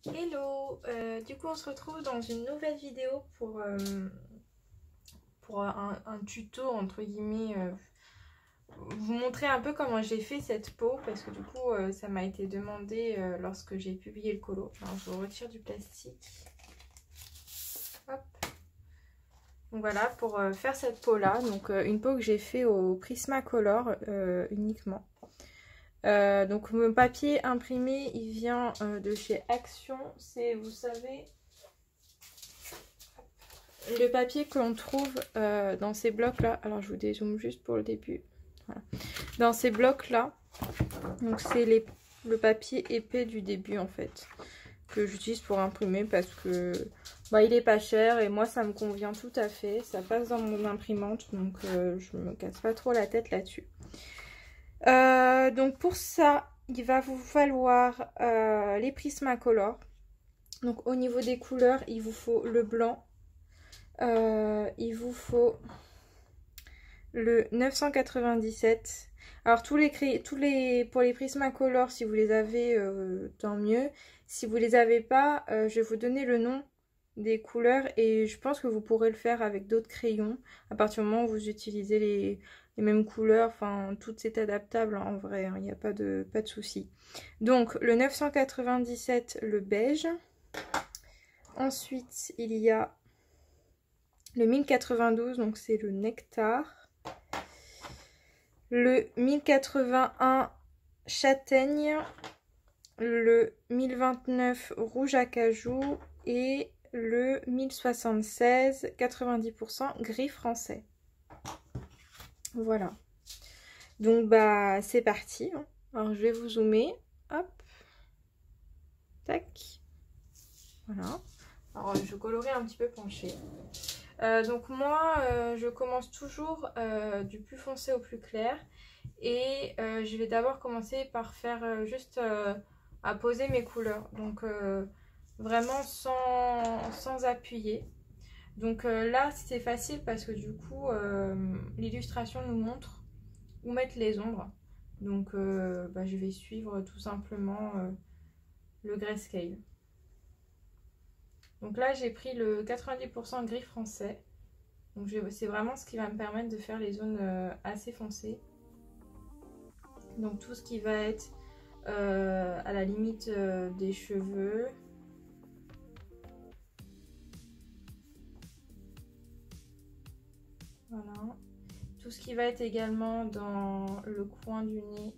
Hello, du coup on se retrouve dans une nouvelle vidéo pour un tuto entre guillemets, vous montrer un peu comment j'ai fait cette peau parce que du coup ça m'a été demandé lorsque j'ai publié le colo. Alors je retire du plastique. Hop. Donc voilà pour faire cette peau là, donc une peau que j'ai fait au Prismacolor uniquement. Donc mon papier imprimé il vient de chez Action, c'est, vous savez, le papier que l'on trouve dans ces blocs là. Alors je vous dézoome juste pour le début. Voilà. Dans ces blocs là, donc c'est le papier épais du début en fait, que j'utilise pour imprimer parce que bah, il est pas cher et moi ça me convient tout à fait, ça passe dans mon imprimante, donc je me casse pas trop la tête là-dessus. Donc pour ça il va vous falloir les Prismacolor. Donc au niveau des couleurs il vous faut le blanc, il vous faut le 997. Alors pour les Prismacolor, si vous les avez, tant mieux. Si vous les avez pas, je vais vous donner le nom des couleurs et je pense que vous pourrez le faire avec d'autres crayons. À partir du moment où vous utilisez les mêmes couleurs, enfin tout est adaptable en vrai, il n'y a pas de souci. Donc le 997, le beige. Ensuite il y a le 1092, donc c'est le nectar. Le 1081 châtaigne. Le 1029 rouge à cajou. Et le 1076 90% gris français. Voilà. Donc bah c'est parti. Alors je vais vous zoomer. Hop. Tac. Voilà. Alors je colorais un petit peu penché. Donc moi je commence toujours du plus foncé au plus clair et je vais d'abord commencer par faire juste à poser mes couleurs, donc vraiment sans appuyer. Donc là c'est facile parce que du coup l'illustration nous montre où mettre les ombres, donc bah, je vais suivre tout simplement le grayscale. Donc là j'ai pris le 90% gris français. Donc c'est vraiment ce qui va me permettre de faire les zones assez foncées. Donc tout ce qui va être à la limite des cheveux. Voilà. Tout ce qui va être également dans le coin du nez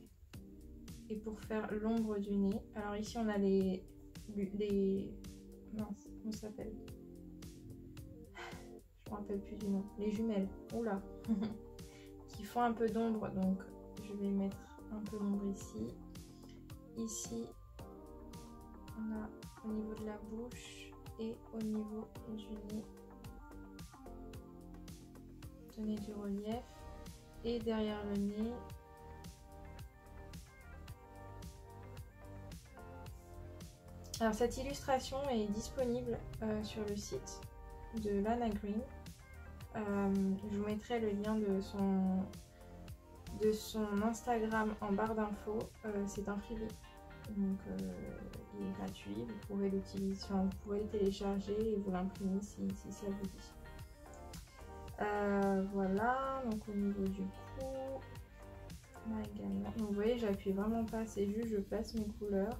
et pour faire l'ombre du nez. Alors ici on a les mince, comment ça s'appelle? Je me rappelle plus du nom. Les jumelles. Oula. Qui font un peu d'ombre, donc je vais mettre un peu d'ombre ici. Ici, on a au niveau de la bouche et au niveau du nez. Donner du relief. Et derrière le nez. Alors cette illustration est disponible sur le site de Lana Green. Je vous mettrai le lien de son Instagram en barre d'infos. C'est un freebie, donc il est gratuit, vous pourrez l'utiliser, vous pourrez le télécharger et vous l'imprimer si ça vous dit. Voilà, donc au niveau du cou, là également, donc vous voyez j'appuie vraiment pas, c'est juste je passe mes couleurs.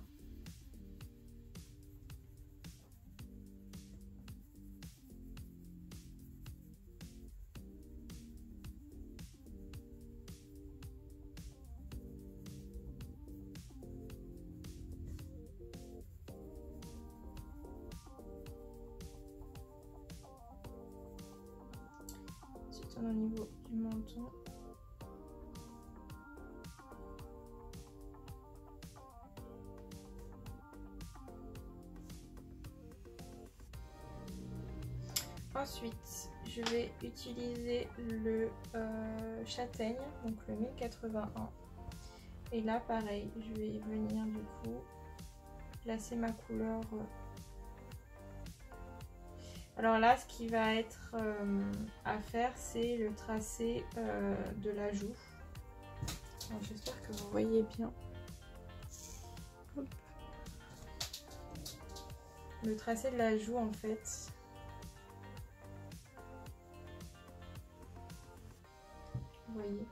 Au niveau du menton. Ensuite, je vais utiliser le châtaigne, donc le 1081. Et là, pareil, je vais venir du coup placer ma couleur. Alors là, ce qui va être à faire, c'est le tracé de la joue. J'espère que vous voyez bien. Hop. le tracé de la joue en fait. Vous voyez.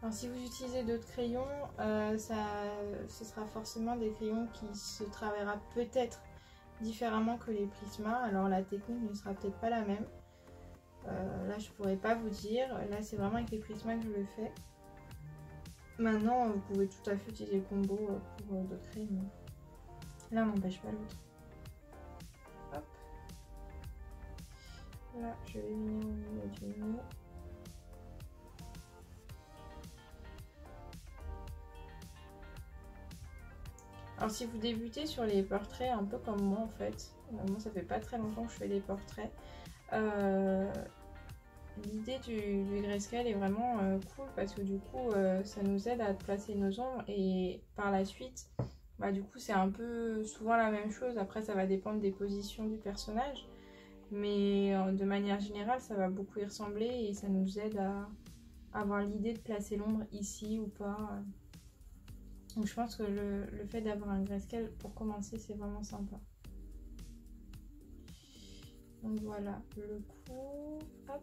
Alors si vous utilisez d'autres crayons, ce sera forcément des crayons qui se travaillera peut-être différemment que les Prisma. Alors la technique ne sera peut-être pas la même. Là je pourrais pas vous dire. Là c'est vraiment avec les Prisma que je le fais. Maintenant vous pouvez tout à fait utiliser le combo pour d'autres crayons. L'un n'empêche pas l'autre. Hop. Là je vais venir au niveau du nez. Alors si vous débutez sur les portraits un peu comme moi en fait, moi ça fait pas très longtemps que je fais des portraits, l'idée du grayscale est vraiment cool parce que du coup ça nous aide à placer nos ombres et par la suite, bah, du coup c'est un peu souvent la même chose, après ça va dépendre des positions du personnage, mais de manière générale ça va beaucoup y ressembler et ça nous aide à avoir l'idée de placer l'ombre ici ou pas. Donc je pense que le fait d'avoir un grayscale pour commencer c'est vraiment sympa. Donc voilà le coup. Hop.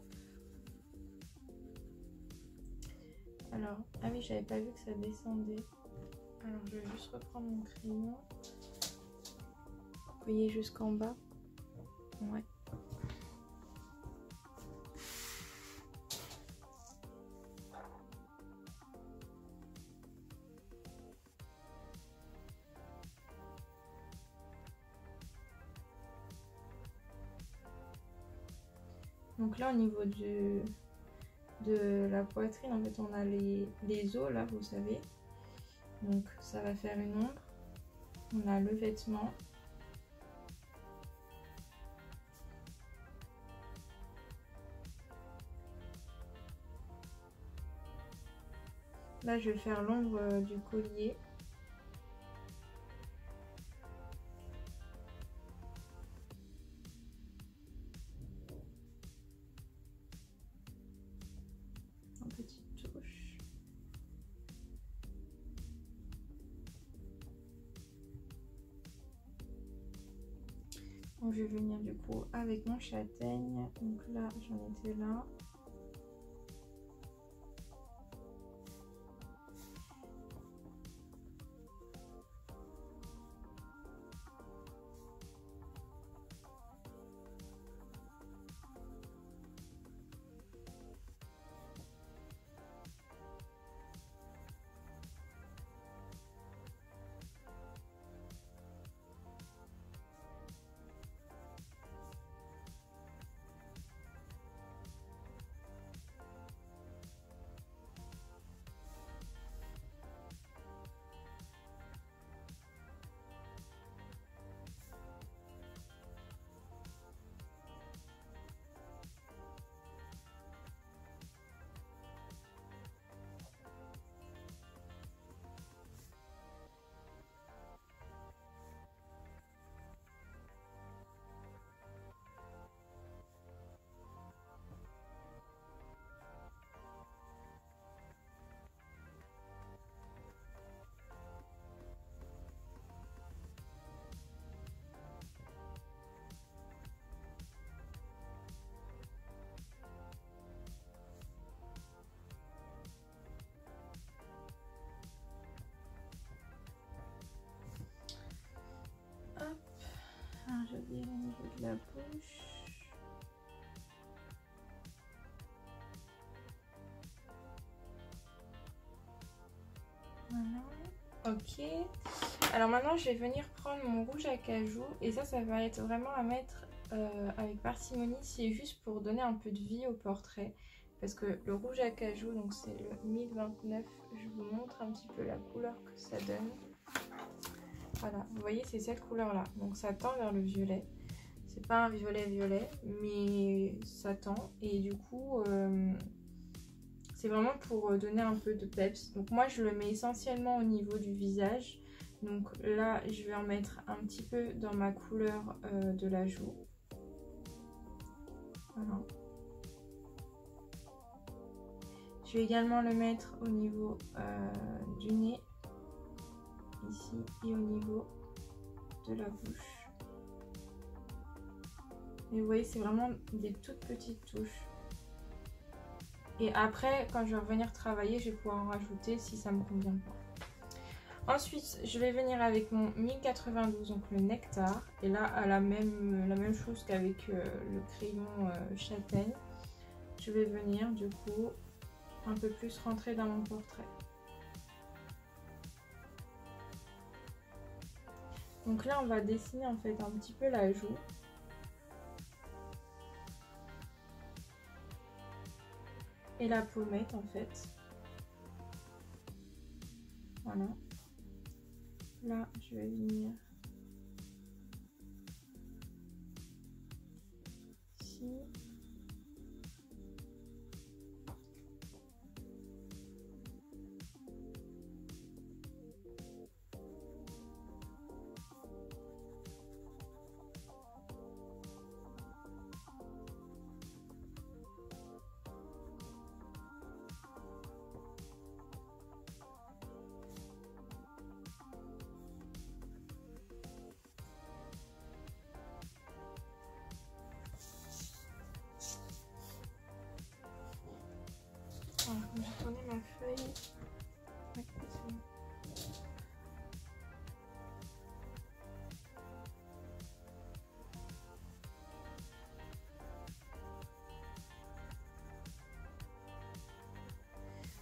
Alors, ah oui j'avais pas vu que ça descendait. Alors je vais juste reprendre mon crayon. Vous voyez jusqu'en bas. Ouais. Donc là au niveau de la poitrine, en fait on a les os là, vous savez. Donc ça va faire une ombre. On a le vêtement. Là je vais faire l'ombre du collier. Donc, je vais venir du coup avec mon châtaigne. Donc là, j'en étais là. Hop. Alors, je vais au niveau de la bouche. Voilà. Ok. Alors maintenant, je vais venir prendre mon rouge à cajou. Et ça va être vraiment à mettre avec parcimonie. C'est juste pour donner un peu de vie au portrait. Parce que le rouge à cajou, donc c'est le 1029. Je vous montre un petit peu la couleur que ça donne. Voilà, vous voyez, c'est cette couleur-là. Donc ça tend vers le violet. C'est pas un violet, mais ça tend. Et du coup, c'est vraiment pour donner un peu de peps. Donc moi, je le mets essentiellement au niveau du visage. Donc là, je vais en mettre un petit peu dans ma couleur de la joue. Voilà. Je vais également le mettre au niveau du nez. ici et au niveau de la bouche. Et vous voyez, c'est vraiment des toutes petites touches. Et après, quand je vais revenir travailler, je vais pouvoir en rajouter si ça me convient pas. Ensuite, je vais venir avec mon 1092, donc le Nectar. Et là, à la même chose qu'avec le crayon châtaigne, je vais venir du coup un peu plus rentrer dans mon portrait. Donc là, on va dessiner en fait un petit peu la joue. Et la pommette en fait. Voilà. Là, je vais venir ici. Voilà, j'ai tourné ma feuille. Ouais, c'est bon.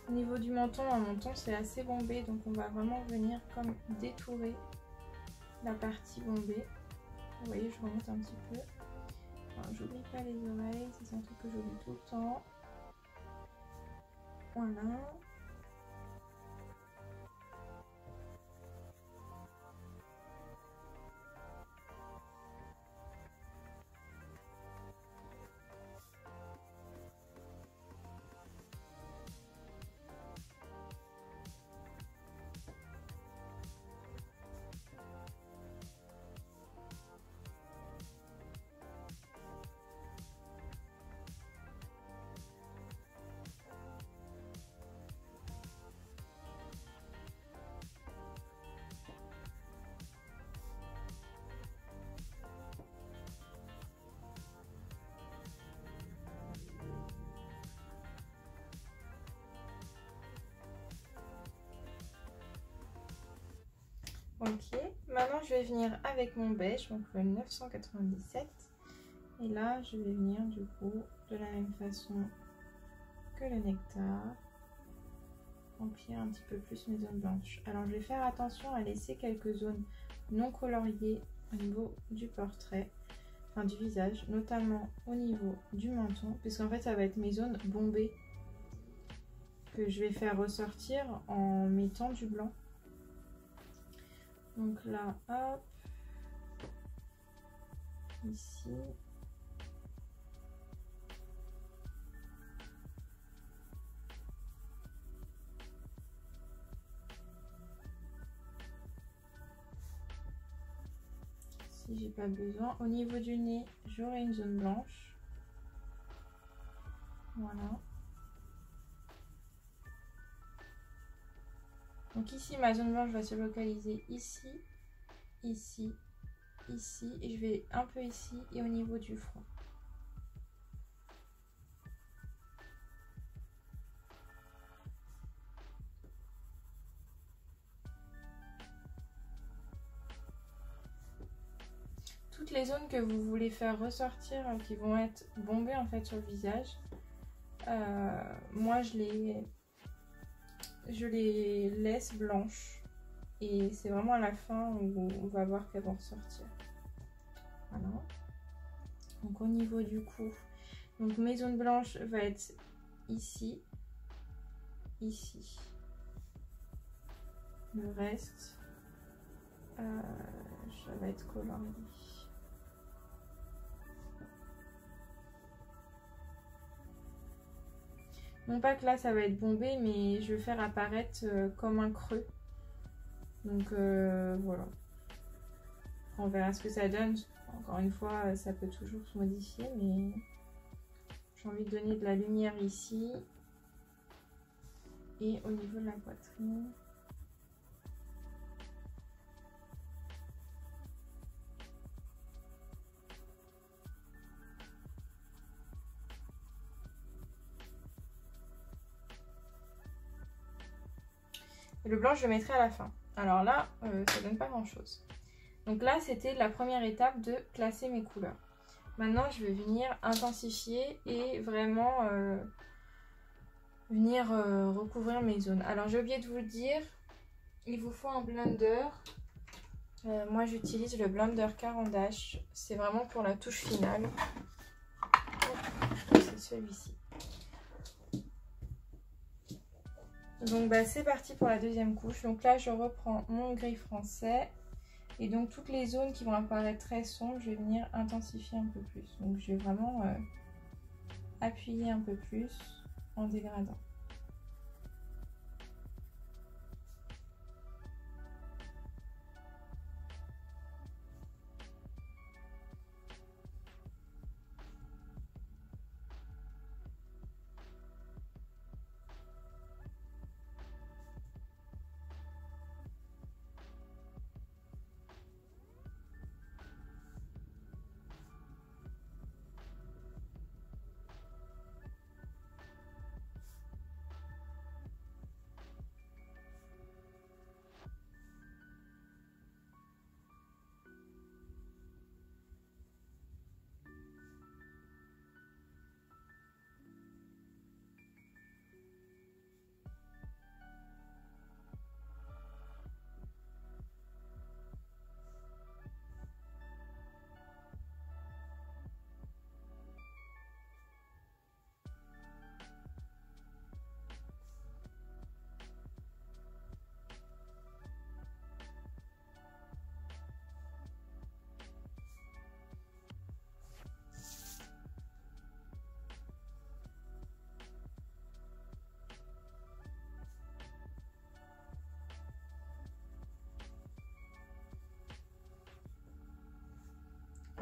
Au niveau du menton, un menton c'est assez bombé, donc on va vraiment venir comme détourer la partie bombée. Vous voyez, je remonte un petit peu. J'oublie pas les oreilles, c'est un truc que j'oublie tout le temps. Voilà. Ok, maintenant je vais venir avec mon beige, donc le 997. Et là, je vais venir du coup de la même façon que le Nectar, remplir un petit peu plus mes zones blanches. Alors je vais faire attention à laisser quelques zones non coloriées au niveau du portrait, enfin du visage, notamment au niveau du menton, puisqu'en fait ça va être mes zones bombées que je vais faire ressortir en mettant du blanc. Donc là, hop, ici. Si j'ai pas besoin. Au niveau du nez, j'aurai une zone blanche. Voilà. Donc ici, ma zone blanche va se localiser ici, ici, ici. Et je vais un peu ici et au niveau du front. Toutes les zones que vous voulez faire ressortir, qui vont être bombées en fait sur le visage, moi je les laisse blanches. Et c'est vraiment à la fin où on va voir qu'elles vont ressortir. Voilà. Donc au niveau du cou, donc mes zones blanches vont être ici, ici. Le reste, ça va être colorié. Non pas que là ça va être bombé, mais je vais faire apparaître comme un creux. Donc voilà. On verra ce que ça donne. Encore une fois, ça peut toujours se modifier, mais j'ai envie de donner de la lumière ici. Et au niveau de la poitrine. Et le blanc, je le mettrai à la fin. Alors là, ça donne pas grand-chose. Donc là, c'était la première étape de classer mes couleurs. Maintenant, je vais venir intensifier et vraiment venir recouvrir mes zones. Alors, j'ai oublié de vous le dire, il vous faut un blender. Moi, j'utilise le blender Caran d'Ache. C'est vraiment pour la touche finale. C'est celui-ci. Donc, bah, c'est parti pour la deuxième couche. Donc là, je reprends mon gris français. Et donc, toutes les zones qui vont apparaître très sombres, je vais venir intensifier un peu plus. Donc, je vais vraiment appuyer un peu plus en dégradant.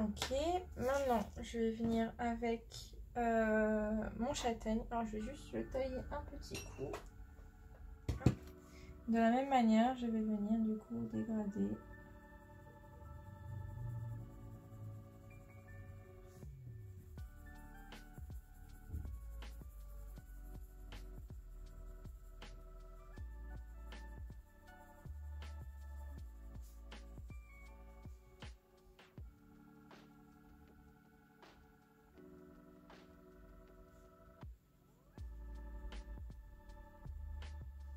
Ok, maintenant je vais venir avec mon châtaigne. Alors je vais juste le tailler un petit coup. De la même manière, je vais venir du coup dégrader.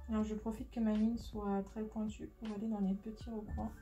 Alors je profite que ma mine soit très pointue pour aller dans les petits recoins.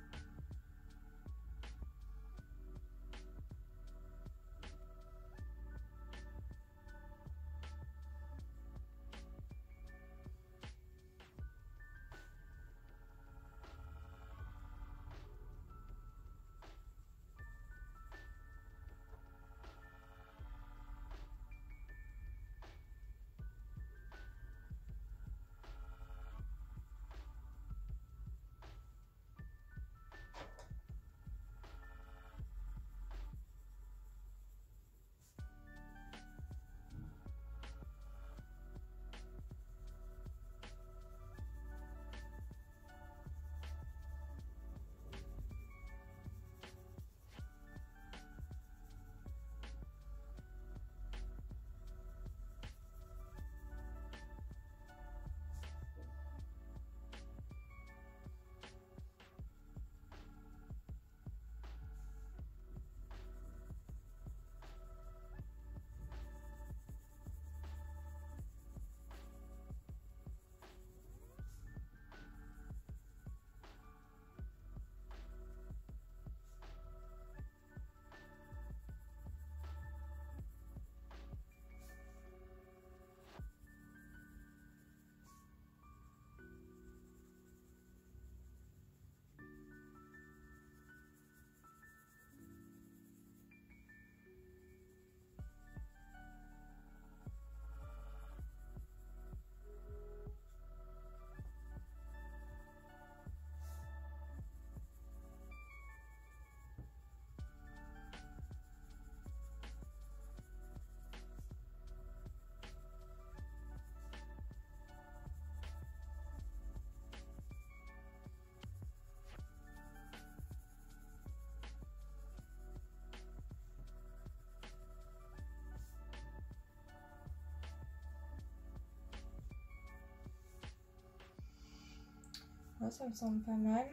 Ouais, ça me semble pas mal.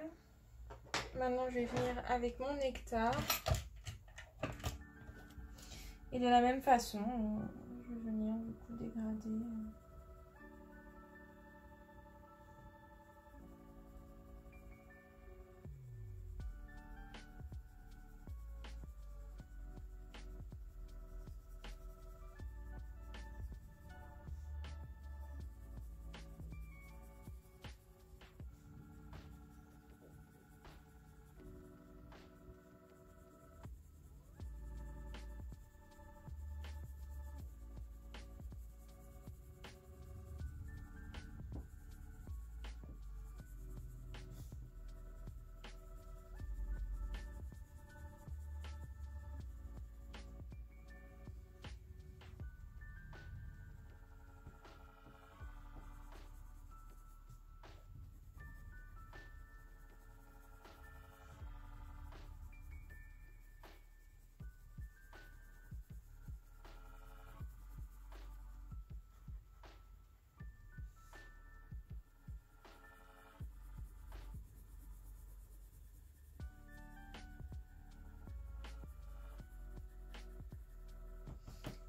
Maintenant, je vais venir avec mon nectar. Et de la même façon, je vais venir du coup dégrader.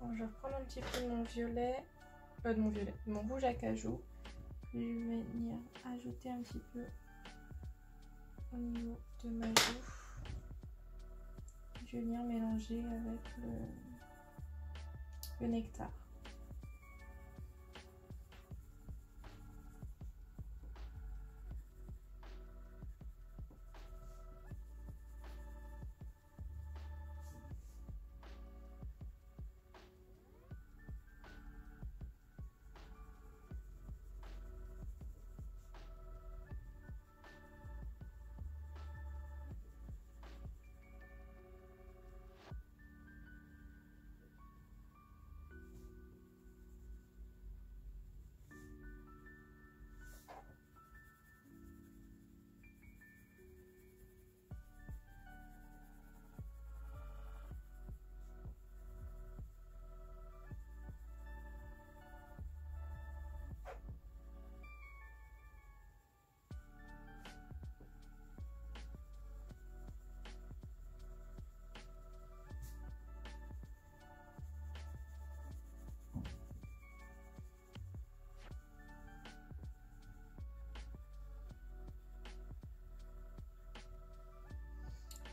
Bon, je vais reprendre un petit peu de mon violet, de mon rouge à cajou. Je vais venir ajouter un petit peu au niveau de ma joue. Je vais venir mélanger avec le nectar.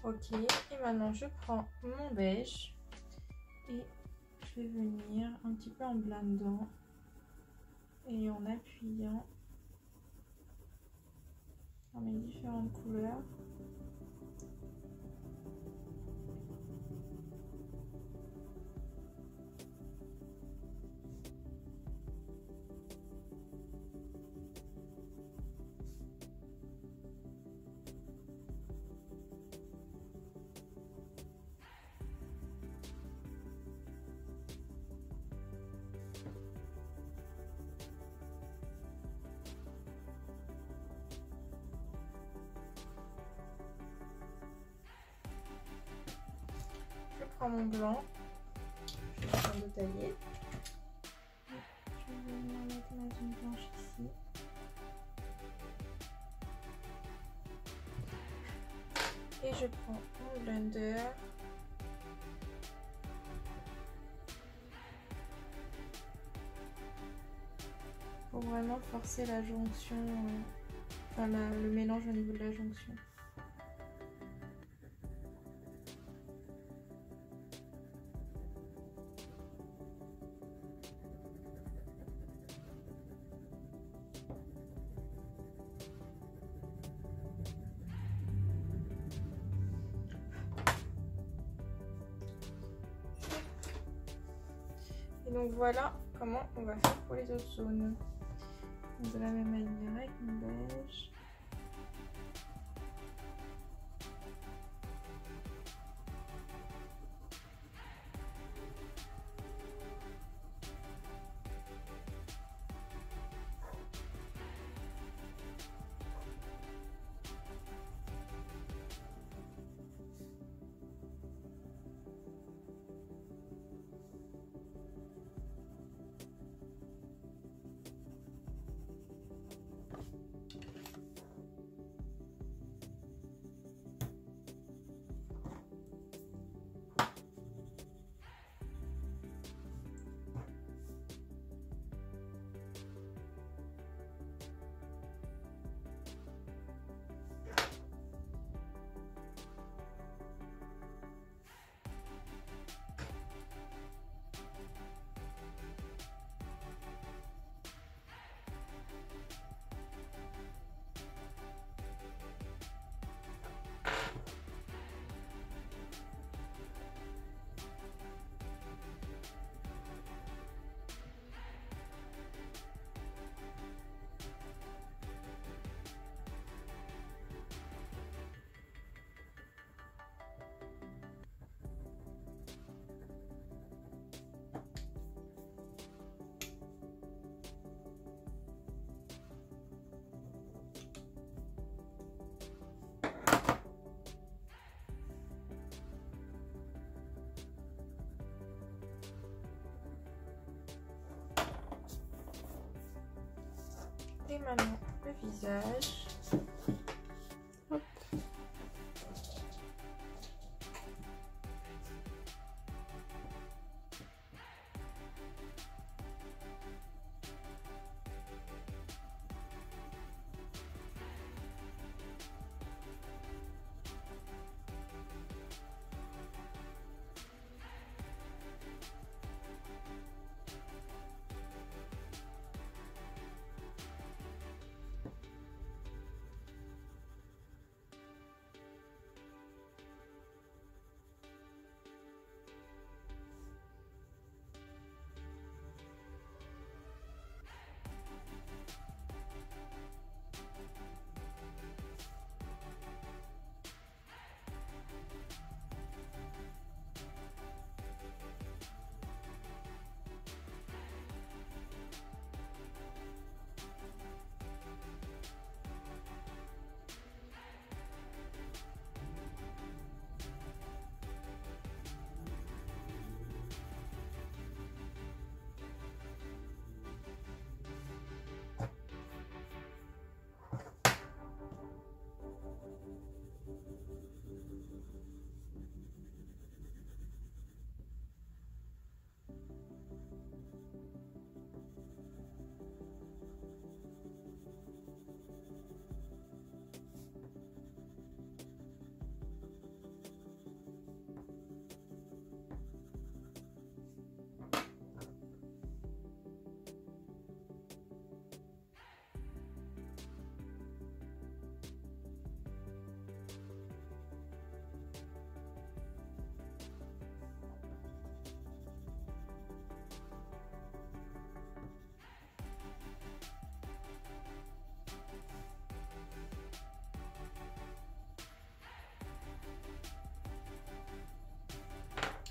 Ok, et maintenant je prends mon beige et je vais venir un petit peu en blendant et en appuyant dans mes différentes couleurs. Je prends mon blanc, je vais prendre de tailler. Je vais venir mettre ma zone blanche ici. Et je prends mon blender. Pour vraiment forcer la jonction, enfin le mélange au niveau de la jonction. Et donc voilà comment on va faire pour les autres zones. Donc de la même manière avec mon beige. Et maintenant le visage. Hop.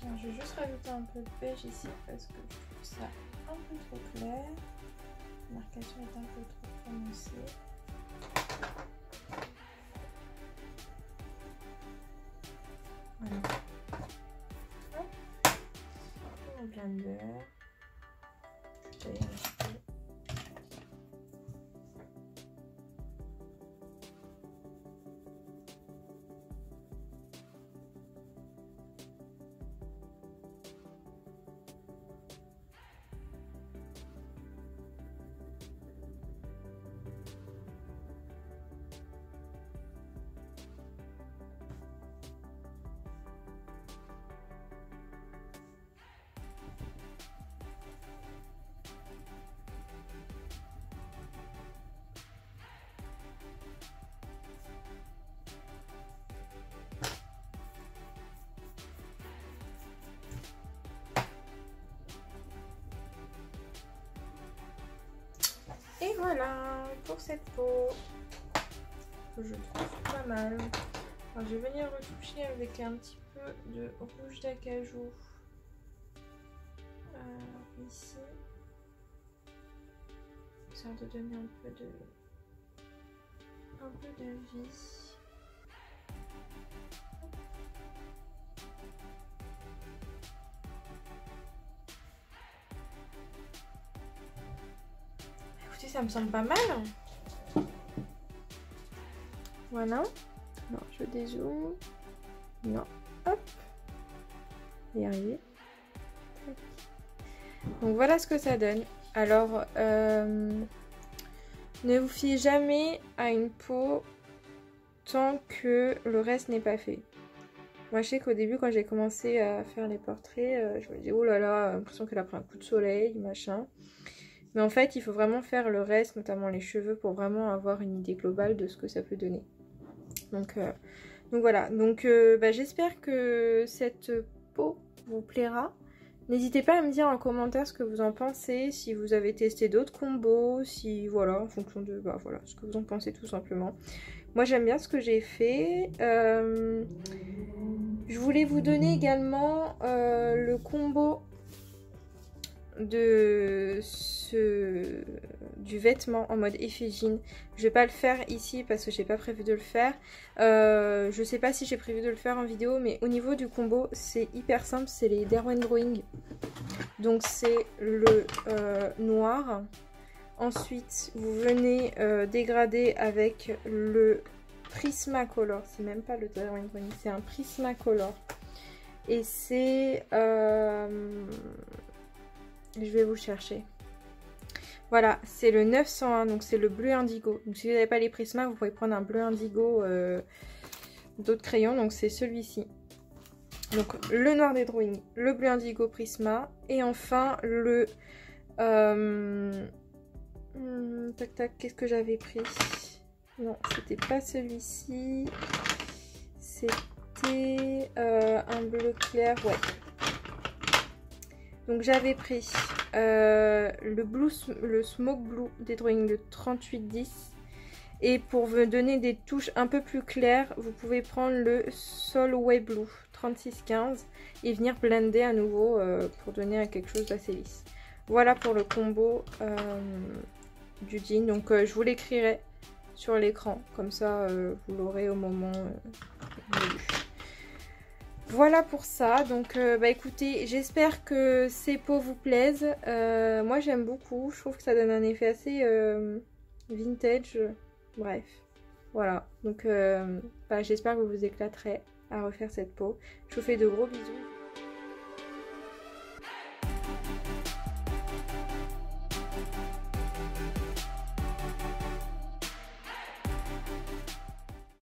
Alors, je vais juste rajouter un peu de beige ici parce que je trouve ça un peu trop clair. La marcation est un peu trop prononcée. Voilà. Hop. Mon blender. Je vais un petit peu. Et voilà pour cette peau que je trouve pas mal. Alors, je vais venir retoucher avec un petit peu de rouge d'acajou ici, histoire de donner un peu de vie. Écoutez, ça me semble pas mal. Voilà. Alors, je dézoome. Non. Hop. On va y arriver. Donc, voilà ce que ça donne. Alors, ne vous fiez jamais à une peau tant que le reste n'est pas fait. Moi, je sais qu'au début, quand j'ai commencé à faire les portraits, je me disais, oh là là, l'impression qu'elle a pris un coup de soleil, machin. Mais en fait, il faut vraiment faire le reste, notamment les cheveux, pour vraiment avoir une idée globale de ce que ça peut donner. Donc voilà. Donc j'espère que cette peau vous plaira. N'hésitez pas à me dire en commentaire ce que vous en pensez, si vous avez testé d'autres combos, si voilà, en fonction de voilà, ce que vous en pensez tout simplement. Moi, j'aime bien ce que j'ai fait. Je voulais vous donner également le combo du vêtement en mode effigie. Je vais pas le faire ici parce que j'ai pas prévu de le faire. Je sais pas si j'ai prévu de le faire en vidéo, mais au niveau du combo c'est hyper simple, c'est les Derwent Drawing. Donc c'est le noir Ensuite, vous venez dégrader avec le Prismacolor. C'est même pas le Derwent Drawing, c'est un Prismacolor. Et c'est... je vais vous chercher. Voilà, c'est le 901, donc c'est le bleu indigo. Donc si vous n'avez pas les Prisma, vous pouvez prendre un bleu indigo d'autres crayons. Donc c'est celui-ci. Donc le noir des drawings, le bleu indigo Prisma. Et enfin le... tac tac, qu'est-ce que j'avais pris? Non, c'était pas celui-ci. C'était un bleu clair, ouais. Donc j'avais pris le Smoke Blue des drawings de 3810. Et pour vous donner des touches un peu plus claires, vous pouvez prendre le Solway Blue 3615 et venir blender à nouveau pour donner quelque chose d'assez lisse. Voilà pour le combo du jean. Donc je vous l'écrirai sur l'écran, comme ça vous l'aurez au moment voulu. Voilà pour ça. Donc bah écoutez, j'espère que ces pots vous plaisent. Moi j'aime beaucoup, je trouve que ça donne un effet assez vintage. Bref, voilà. Donc bah, j'espère que vous vous éclaterez à refaire cette peau. Je vous fais de gros bisous.